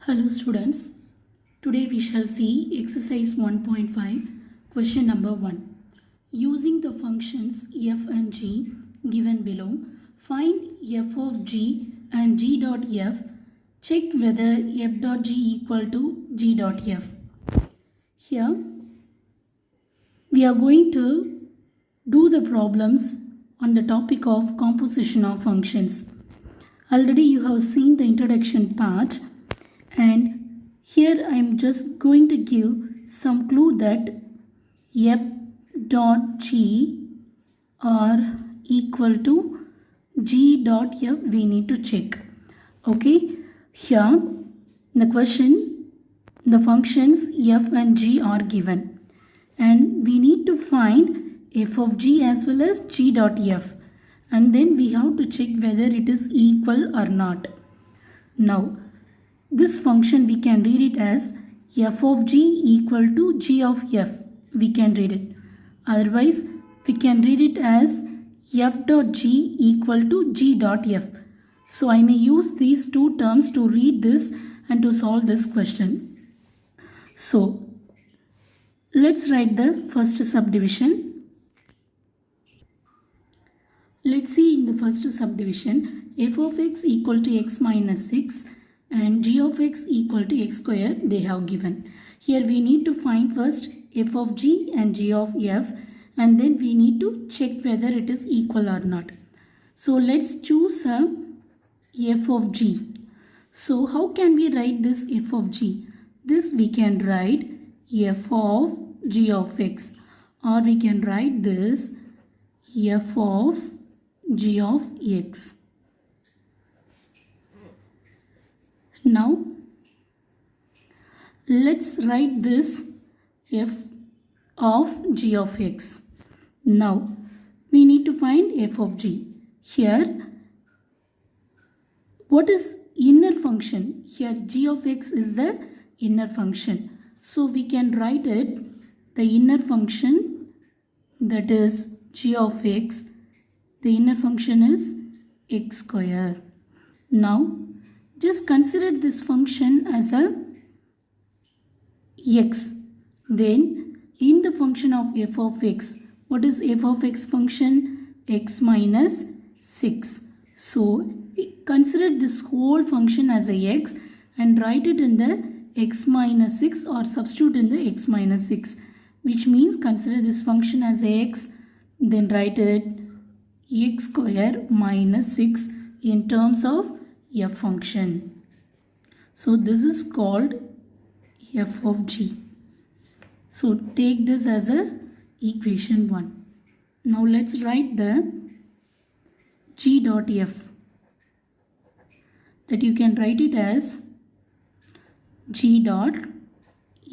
Hello students, today we shall see exercise 1.5 question number 1. Using the functions f and g given below, find f of g and g dot f, check whether f dot g equal to g dot f. Here we are going to do the problems on the topic of composition of functions. Already you have seen the introduction part. And here I am just going to give some clue that f dot g are equal to g dot f we need to check. Okay, here the question, the functions f and g are given and we need to find f of g as well as g dot f, and then we have to check whether it is equal or not. Now this function we can read it as f of g equal to g of f. We can read it. Otherwise, we can read it as f dot g equal to g dot f. So I may use these two terms to read this and to solve this question. So let's write the first subdivision. Let's see in the first subdivision f of x equal to x minus 6 and g of x equal to x square they have given. Here we need to find first f of g and g of f, and then we need to check whether it is equal or not. So let's choose a f of g. So how can we write this f of g? This we can write f of g of x, or we can write this f of g of x. Now let's write this f of g of x. Now we need to find f of g. Here what is inner function? Here g of x is the inner function. So we can write it, the inner function, that is g of x, the inner function is x square. Now just consider this function as a x. Then in the function of f of x, what is f of x function? X minus 6. So consider this whole function as a x and write it in the x minus 6, or substitute in the x minus 6, which means consider this function as a x, then write it x square minus 6 in terms of f function. So this is called f of g. So take this as a equation 1. Now let's write the g dot f, that you can write it as g dot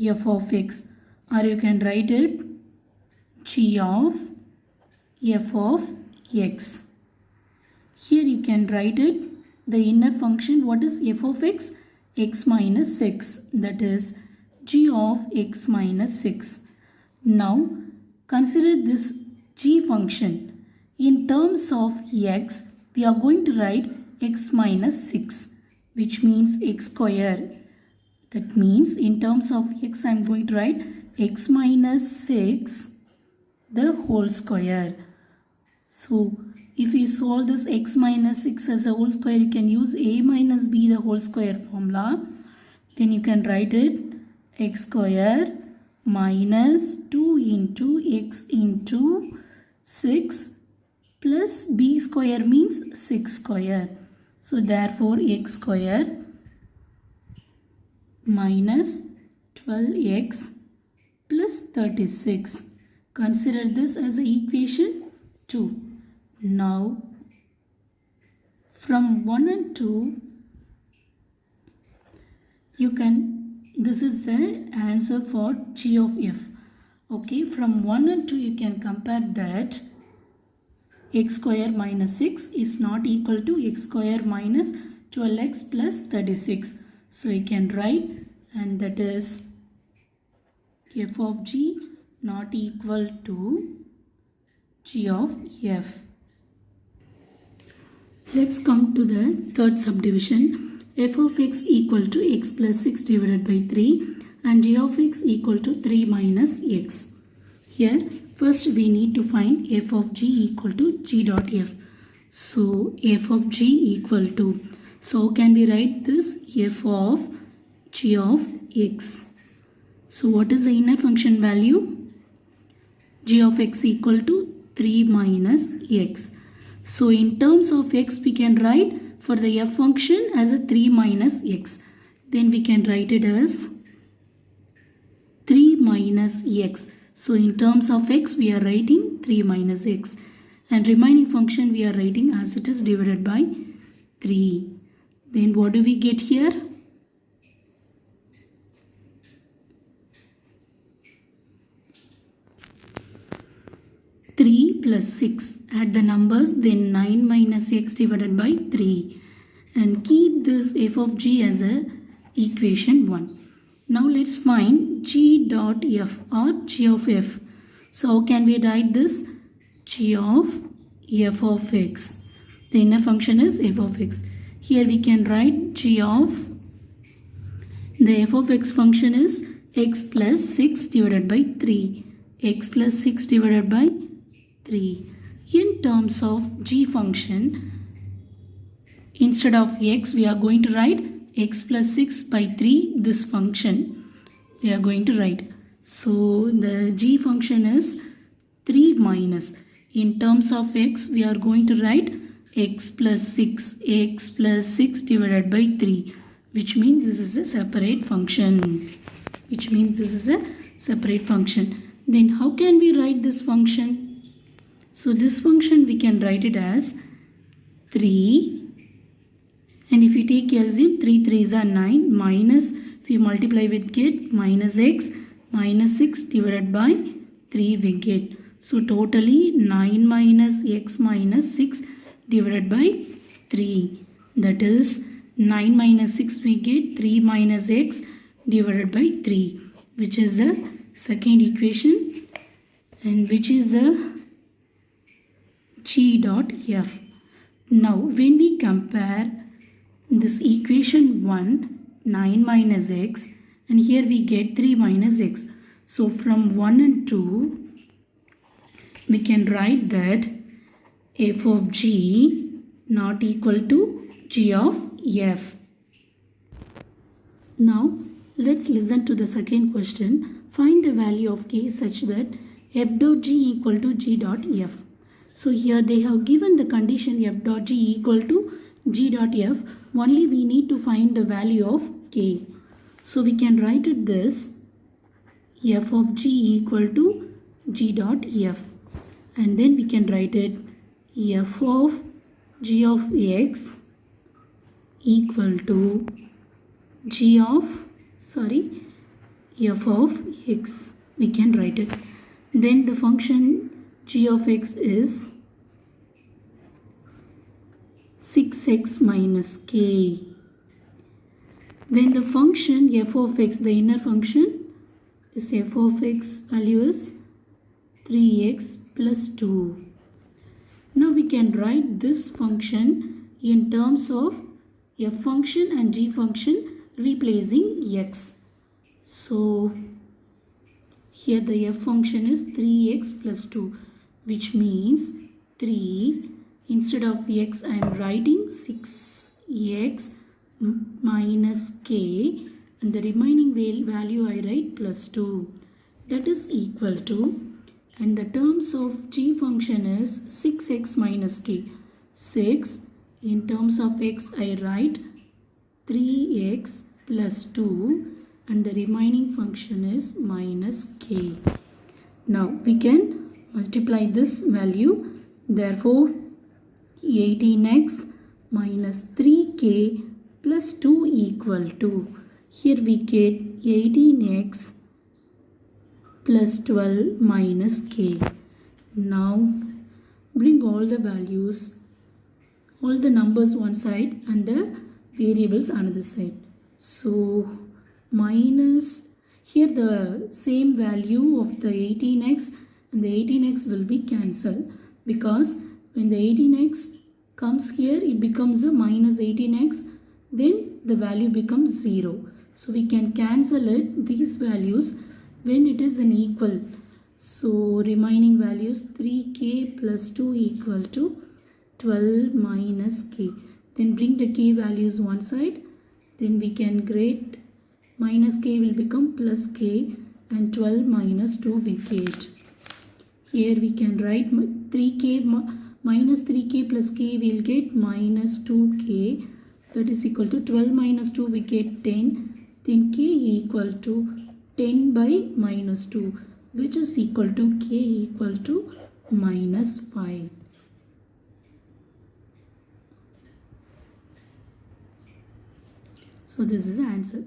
f of x, or you can write it g of f of x. Here you can write it the inner function. What is f of x? X minus 6, that is g of x minus 6. Now consider this g function. In terms of x, we are going to write x minus 6, which means x square. That means in terms of x, I am going to write x minus 6 the whole square. So if we solve this x minus 6 as a whole square, you can use a minus b the whole square formula. Then you can write it x square minus 2 into x into 6 plus b square means 6 square. So therefore x square minus 12x plus 36. Consider this as a equation 2. Now from 1 and 2 you can, this is the answer for g of f. Okay, from 1 and 2 you can compare that x square minus 6 is not equal to x square minus 12x plus 36. So you can write, and that is f of g not equal to g of f. Let's come to the third subdivision. f of x equal to x plus 6 divided by 3 and g of x equal to 3 minus x. Here first we need to find f of g equal to g dot f. So f of g equal to, so can we write this f of g of x. So what is the inner function value? G of x equal to 3 minus x. So in terms of x we can write for the f function as a 3 minus x. Then we can write it as 3 minus x. So in terms of x we are writing 3 minus x. And remaining function we are writing as it is divided by 3. Then what do we get here? 3 plus 6. Add the numbers, then 9 minus x divided by 3. And keep this f of g as a equation 1. Now let's find g dot f or g of f. So how can we write this? G of f of x. The inner function is f of x. Here we can write g of, the f of x function is x plus 6 divided by 3. X plus 6 divided by 3. In terms of g function, instead of x we are going to write x plus 6 by 3, this function we are going to write. So the g function is 3 minus, in terms of x we are going to write x plus 6 divided by 3, which means this is a separate function. Then how can we write this function? So this function we can write it as 3, and if we take LCM, 3 3s are 9, minus, if we multiply with get minus x minus 6 divided by 3 we get. So totally 9 minus x minus 6 divided by 3. That is 9 minus 6 we get 3 minus x divided by 3, which is the second equation, and which is the g dot f. Now when we compare this equation 1, 9 minus x, and here we get 3 minus x. So from 1 and 2 we can write that f of g not equal to g of f. Now let's listen to the second question. Find the value of k such that f dot g equal to g dot f. So here they have given the condition f dot g equal to g dot f. Only we need to find the value of k. So we can write it this f of g equal to g dot f. And then we can write it f of g of x equal to g of, f of x. We can write it. Then the function g of x is 6x minus k. Then the function f of x, the inner function is f of x value is 3x plus 2. Now we can write this function in terms of f function and g function replacing x. So here the f function is 3x plus 2, which means 3, instead of x I am writing 6x minus k, and the remaining value I write plus 2. That is equal to, and the terms of g function is 6x minus k. 6, in terms of x I write 3x plus 2, and the remaining function is minus k. Now we can multiply this value. Therefore 18x minus 3k plus 2 equal to, here we get 18x plus 12 minus k. Now bring all the values, all the numbers one side and the variables another side. So minus, here the same value of the 18x and the 18x will be cancelled, because when the 18x comes here it becomes a minus 18x, then the value becomes 0. So we can cancel it, these values, when it is an equal. So remaining values 3k plus 2 equal to 12 minus k. Then bring the k values one side. Then we can get minus k will become plus k and 12 minus 2 we get. Here we can write 3k minus 3k plus k will get minus 2k. That is equal to 12 minus 2 we get 10. Then k equal to 10 by minus 2, which is equal to k equal to minus 5. So this is the answer.